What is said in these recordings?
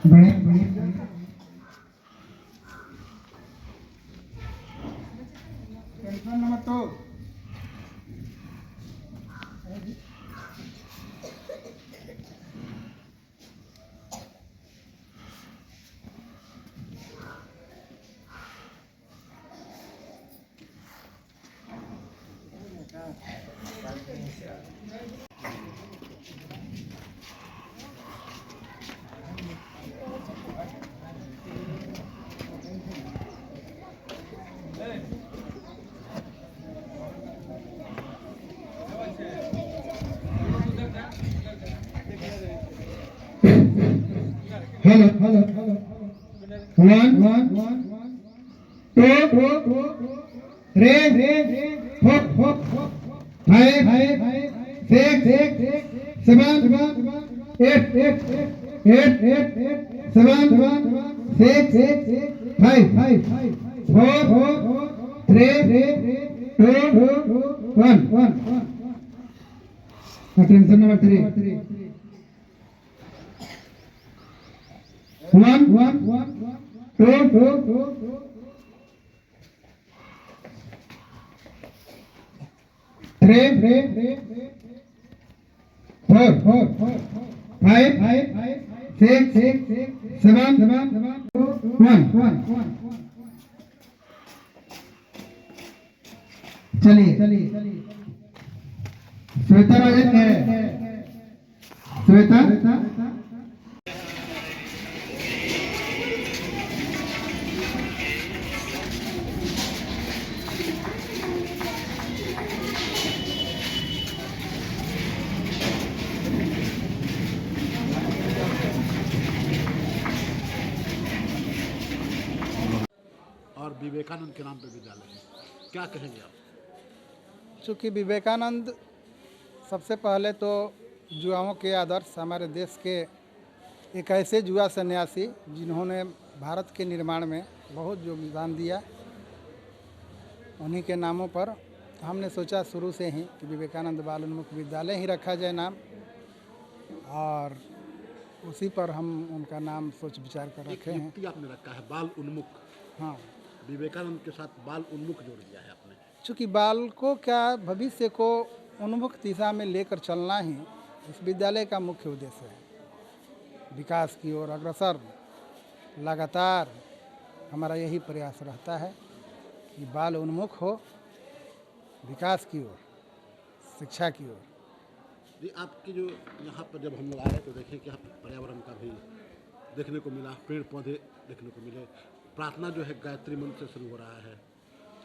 बड़े बड़े tension number 2। Hello hello hello 1 1 2 3 4 5 6 7 8 7 6 5 4 3 2 1 Attention number 3 1 2 3 4 5 6 7 1 चलिए श्वेता राजन है श्वेता और विवेकानंद के नाम पे विद्यालय है, क्या कहेंगे आप? चूँकि विवेकानंद सबसे पहले तो युवाओं के आदर्श, हमारे देश के एक ऐसे युवा सन्यासी जिन्होंने भारत के निर्माण में बहुत योगदान दिया, उन्हीं के नामों पर हमने सोचा शुरू से ही कि विवेकानंद बाल उन्मुख विद्यालय ही रखा जाए नाम, और उसी पर हम उनका नाम सोच विचार कर रखे हैं। युक्ति आपने रखा है बाल उन्मुख, हाँ, विवेकानंद के साथ बाल उन्मुख जोड़ दिया है आपने। चूँकि बालकों का भविष्य को उन्मुख दिशा में लेकर चलना ही इस विद्यालय का मुख्य उद्देश्य है। विकास की ओर अग्रसर लगातार हमारा यही प्रयास रहता है कि बाल उन्मुख हो, विकास की ओर, शिक्षा की ओर। जी, आपकी जो यहाँ पर जब हम लोग आए तो देखें कि यहाँ पर पर्यावरण का भी देखने को मिला, पेड़ पौधे देखने को मिले, प्रार्थना जो है गायत्री मंत्र से शुरू हो रहा है।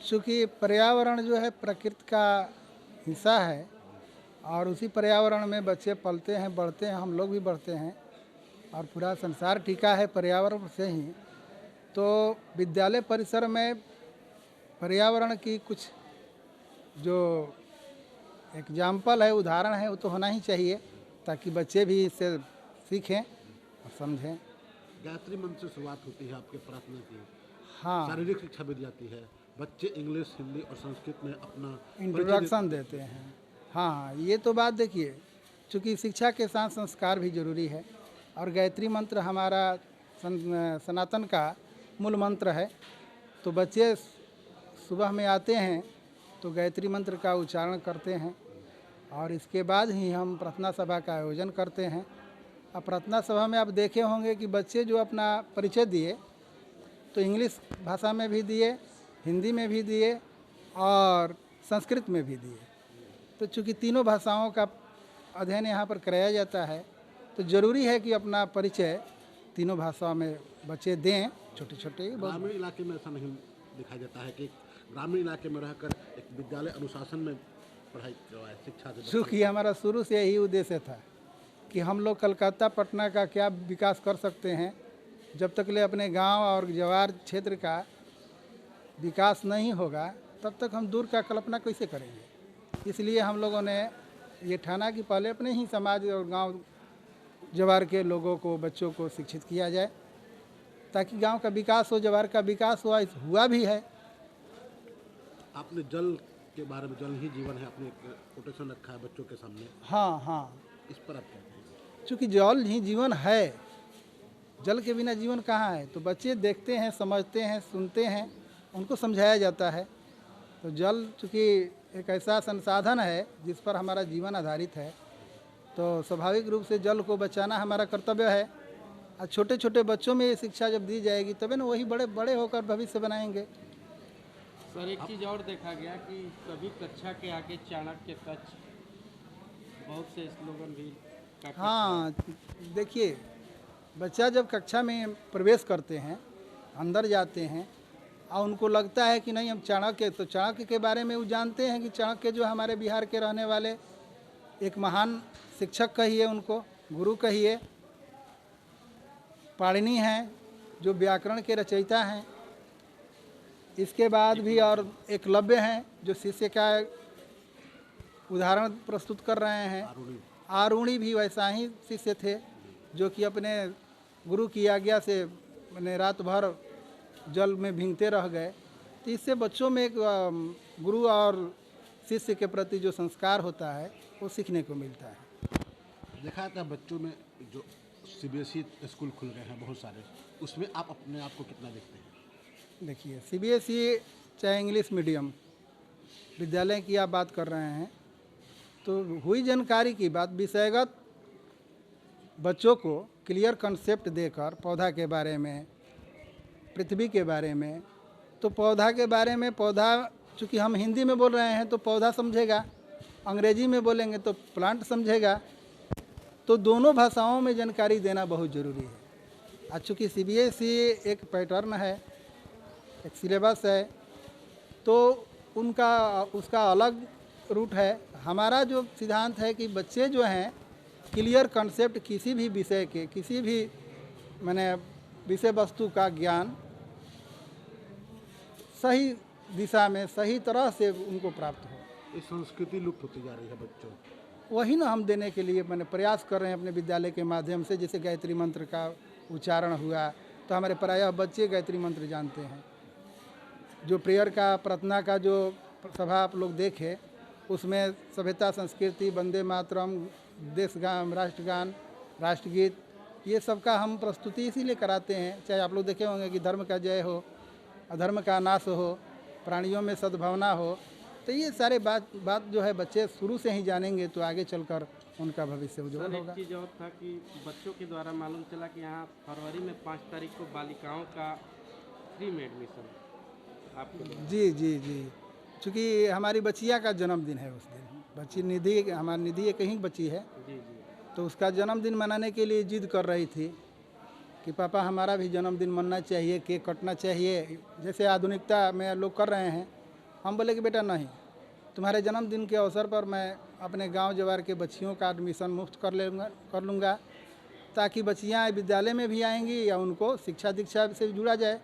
चूँकि पर्यावरण जो है प्रकृति का हिस्सा है और उसी पर्यावरण में बच्चे पलते हैं, बढ़ते हैं, हम लोग भी बढ़ते हैं और पूरा संसार टिका है पर्यावरण से ही। तो विद्यालय परिसर में पर्यावरण की कुछ जो एग्जाम्पल है, उदाहरण है, वो तो होना ही चाहिए ताकि बच्चे भी इससे सीखें और समझें। गायत्री मंत्र से शुरुआत होती है आपके प्रार्थना की। हाँ, शारीरिक शिक्षा भी दी जाती है, बच्चे इंग्लिश, हिंदी और संस्कृत में अपना इंट्रोडक्शन देते हैं। हाँ, ये तो बात देखिए, चूँकि शिक्षा के साथ संस्कार भी जरूरी है और गायत्री मंत्र हमारा सनातन का मूल मंत्र है। तो बच्चे सुबह में आते हैं तो गायत्री मंत्र का उच्चारण करते हैं और इसके बाद ही हम प्रार्थना सभा का आयोजन करते हैं। अब प्रार्थना सभा में आप देखे होंगे कि बच्चे जो अपना परिचय दिए तो इंग्लिश भाषा में भी दिए, हिंदी में भी दिए और संस्कृत में भी दिए। तो चूँकि तीनों भाषाओं का अध्ययन यहाँ पर कराया जाता है तो ज़रूरी है कि अपना परिचय तीनों भाषाओं में बच्चे दें। छोटे छोटे ग्रामीण इलाके में ऐसा नहीं दिखाई देता है कि ग्रामीण इलाके में रहकर एक विद्यालय अनुशासन में पढ़ाई करवाए, शिक्षा दे। चूँकि हमारा शुरू से यही उद्देश्य था कि हम लोग कलकत्ता पटना का क्या विकास कर सकते हैं, जब तक ले अपने गांव और जवार क्षेत्र का विकास नहीं होगा तब तक हम दूर का कल्पना कैसे करेंगे। इसलिए हम लोगों ने ये ठाना कि पहले अपने ही समाज और गांव जवार के लोगों को, बच्चों को शिक्षित किया जाए ताकि गांव का विकास हो, जवार का विकास हुआ भी है। आपने जल के बारे में, जल ही जीवन है, आपने एक कोटेशन रखा है बच्चों के सामने। हाँ हाँ, इस पर आप कहते हैं? चूँकि जल ही जीवन है, जल के बिना जीवन कहाँ है। तो बच्चे देखते हैं, समझते हैं, सुनते हैं, उनको समझाया जाता है। तो जल चूँकि एक ऐसा संसाधन है जिस पर हमारा जीवन आधारित है, तो स्वाभाविक रूप से जल को बचाना हमारा कर्तव्य है। और छोटे छोटे बच्चों में ये शिक्षा जब दी जाएगी तभी ना वही बड़े बड़े होकर भविष्य बनाएंगे। सर एक चीज़ और देखा गया कि सभी कक्षा के आगे चाणक्य कक्ष, बहुत से स्लोगन भी हाँ, देखिए बच्चा जब कक्षा में प्रवेश करते हैं, अंदर जाते हैं और उनको लगता है कि नहीं हम चाणक्य, तो चाणक्य के बारे में वो जानते हैं कि चाणक्य जो हमारे बिहार के रहने वाले एक महान शिक्षक कहिए, उनको गुरु कहिए, पाणिनि हैं जो व्याकरण के रचयिता हैं। इसके बाद भी और एकलव्य हैं जो शिष्य का उदाहरण प्रस्तुत कर रहे हैं। आरुणि भी वैसा ही शिष्य थे जो कि अपने गुरु की आज्ञा से मैंने रात भर जल में भीगते रह गए। तो इससे बच्चों में एक गुरु और शिष्य के प्रति जो संस्कार होता है वो सीखने को मिलता है। देखा था बच्चों में जो सीबीएसई स्कूल खुल गए हैं बहुत सारे, उसमें आप अपने आप को कितना देखते हैं? देखिए सीबीएसई चाहे इंग्लिश मीडियम विद्यालय की आप बात कर रहे हैं, तो हुई जानकारी की बात विषयगत बच्चों को क्लियर कंसेप्ट देकर पौधा के बारे में, पृथ्वी के बारे में, तो पौधा के बारे में, पौधा चूँकि हम हिंदी में बोल रहे हैं तो पौधा समझेगा, अंग्रेजी में बोलेंगे तो प्लांट समझेगा। तो दोनों भाषाओं में जानकारी देना बहुत ज़रूरी है। और चूँकि सीबीएसई एक पैटर्न है, एक सिलेबस है, तो उसका अलग रूट है। हमारा जो सिद्धांत है कि बच्चे जो हैं क्लियर कंसेप्ट किसी भी विषय के, किसी भी माने विषय वस्तु का ज्ञान सही दिशा में, सही तरह से उनको प्राप्त हो। ये संस्कृति लुप्त होती जा रही है बच्चों, वही ना हम देने के लिए मैंने प्रयास कर रहे हैं अपने विद्यालय के माध्यम से। जैसे गायत्री मंत्र का उच्चारण हुआ तो हमारे प्रायः बच्चे गायत्री मंत्र जानते हैं। जो प्रेयर का, प्रार्थना का जो सभा आप लोग देखे, उसमें सभ्यता, संस्कृति, वंदे मातरम, देशगान, राष्ट्रगान, राष्ट्रगीत, ये सब का हम प्रस्तुति इसीलिए कराते हैं। चाहे आप लोग देखे होंगे कि धर्म का जय हो, अधर्म का नाश हो, प्राणियों में सद्भावना हो, तो ये सारे बात जो है बच्चे शुरू से ही जानेंगे तो आगे चलकर उनका भविष्य उज्जवल होगा। एक चीज़ और था कि बच्चों के द्वारा मालूम चला कि यहाँ फरवरी में 5 तारीख को बालिकाओं का फ्री में एडमिशन आपके। जी, चूँकि हमारी बच्चिया का जन्मदिन है उस दिन। बच्ची निधि, हमारी निधि एक ही बच्ची है, जी, तो उसका जन्मदिन मनाने के लिए जिद कर रही थी कि पापा हमारा भी जन्मदिन मनना चाहिए, केक कटना चाहिए, जैसे आधुनिकता में लोग कर रहे हैं। हम बोले कि बेटा नहीं, तुम्हारे जन्मदिन के अवसर पर मैं अपने गांव जवार के बच्चियों का एडमिशन मुफ्त कर लूँगा ताकि बच्चियाँ विद्यालय में भी आएंगी या उनको शिक्षा दीक्षा से जुड़ा जाए।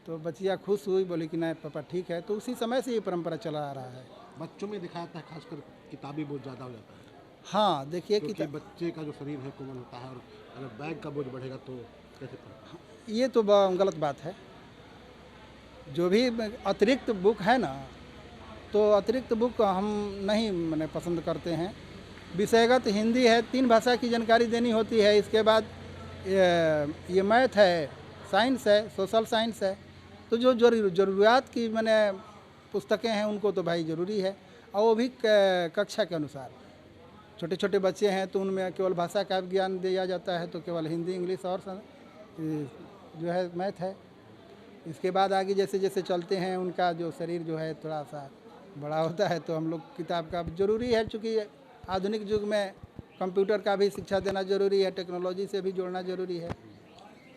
तो बच्चियाँ खुश हुई, बोली कि नहीं पापा ठीक है। तो उसी समय से ये परंपरा चला आ रहा है। बच्चों में दिखाया था खासकर किताबी बहुत ज़्यादा हो जाता है। हाँ देखिए क्योंकि बच्चे का जो शरीर है कोमल होता है, और अगर बैग का बोझ बढ़ेगा तो कैसे पढ़ेगा? ये तो गलत बात है। जो भी अतिरिक्त बुक है ना, तो अतिरिक्त बुक हम नहीं मैंने पसंद करते हैं। विषयगत हिंदी है, 3 भाषा की जानकारी देनी होती है। इसके बाद ये मैथ है, साइंस है, सोशल साइंस है। तो जो ज़रूरियात की मैंने पुस्तकें हैं उनको तो भाई ज़रूरी है, और वो भी कक्षा के अनुसार। छोटे छोटे बच्चे हैं तो उनमें केवल भाषा का ज्ञान दिया जाता है, तो केवल हिंदी, इंग्लिश और जो है मैथ है। इसके बाद आगे जैसे जैसे चलते हैं उनका जो शरीर जो है थोड़ा सा बड़ा होता है, तो हम लोग किताब का ज़रूरी है। चूँकि आधुनिक युग में कंप्यूटर का भी शिक्षा देना ज़रूरी है, टेक्नोलॉजी से भी जोड़ना ज़रूरी है।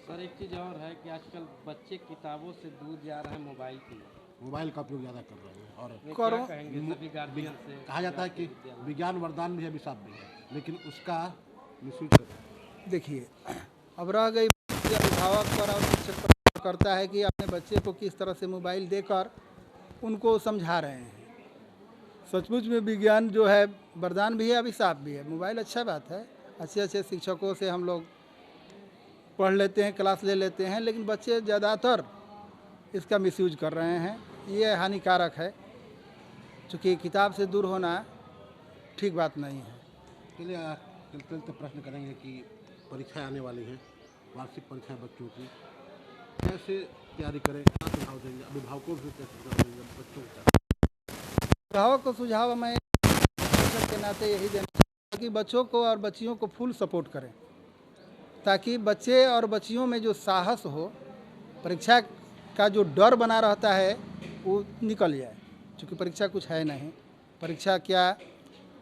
सर एक चीज़ और है कि आजकल बच्चे किताबों से दूर जा रहे हैं मोबाइल की, मोबाइल का उपयोग ज़्यादा कर रहे हैं। और क्या कहेंगे सभी गार्जियन से? कहा जाता है कि विज्ञान वरदान भी है, अभिशाप भी है, लेकिन उसका मिसयूज कर। देखिए अब रह गई अभिभावक पर और शिक्षक पर करता है कि अपने बच्चे को किस तरह से मोबाइल देकर उनको समझा रहे हैं। सचमुच में विज्ञान जो है वरदान भी है, अभिशाप भी है। मोबाइल अच्छा बात है, अच्छे शिक्षकों से हम लोग पढ़ लेते हैं, क्लास ले लेते हैं, लेकिन बच्चे ज़्यादातर इसका मिसयूज कर रहे हैं। ये हानिकारक है, चूँकि किताब से दूर होना ठीक बात नहीं है। चलिए चलते प्रश्न करेंगे कि परीक्षाएं आने वाली हैं, वार्षिक परीक्षाएं बच्चों की, कैसे तैयारी करें, क्या सुझाव देंगे अभिभावकों को भी, कैसे सुझाव देंगे बच्चों को? अभिभावक को सुझाव मैं शिक्षक के नाते यही देना चाहूँगा कि बच्चों को और बच्चियों को फुल सपोर्ट करें, ताकि बच्चे और बच्चियों में जो साहस हो, परीक्षा का जो डर बना रहता है वो निकल जाए। क्योंकि परीक्षा कुछ है नहीं, परीक्षा क्या,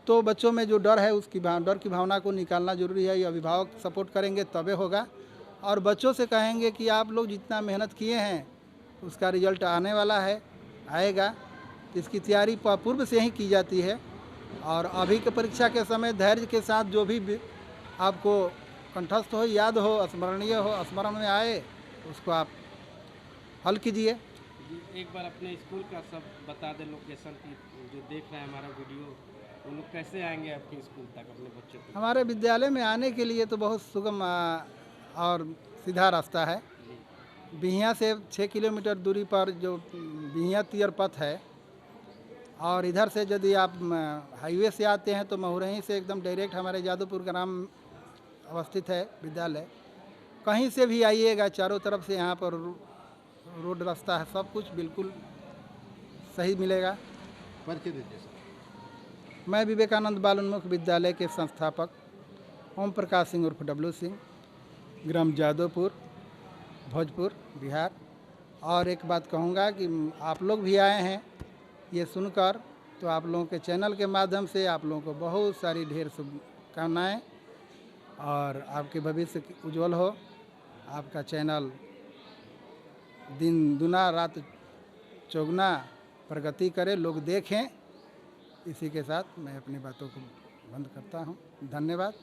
तो बच्चों में जो डर है उसकी डर की भावना को निकालना जरूरी है। ये अभिभावक सपोर्ट करेंगे तबे होगा। और बच्चों से कहेंगे कि आप लोग जितना मेहनत किए हैं उसका रिजल्ट आने वाला है, आएगा। इसकी तैयारी पूर्व से ही की जाती है, और अभी के परीक्षा के समय धैर्य के साथ जो भी आपको कंठस्थ हो, याद हो, स्मरणीय हो, स्मरण में आए, उसको आप हल कीजिए। एक बार अपने स्कूल का सब बता दें, लोकेशन की, जो देख रहे हैं हमारा वीडियो, वो लोग कैसे आएंगे आपके स्कूल तक अपने बच्चों को? हमारे विद्यालय में आने के लिए तो बहुत सुगम और सीधा रास्ता है। बिहिया से 6 किलोमीटर दूरी पर जो बिहिया तियर पथ है, और इधर से यदि आप हाईवे से आते हैं तो महुरही से एकदम डायरेक्ट हमारे जादवपुर ग्राम अवस्थित है विद्यालय। कहीं से भी आइएगा, चारों तरफ से यहाँ पर रोड रास्ता है, सब कुछ बिल्कुल सही मिलेगा। परिचय दीजिए सर। मैं विवेकानंद बाल उन्मुख विद्यालय के संस्थापक ओम प्रकाश सिंह उर्फ डब्लू सिंह, ग्राम जादवपुर, भोजपुर, बिहार। और एक बात कहूँगा कि आप लोग भी आए हैं ये सुनकर, तो आप लोगों के चैनल के माध्यम से आप लोगों को बहुत सारी ढेर शुभकामनाएँ, और आपके भविष्य उज्जवल हो। आपका चैनल दिन दुना रात चौगुना प्रगति करे, लोग देखें। इसी के साथ मैं अपनी बातों को बंद करता हूँ। धन्यवाद।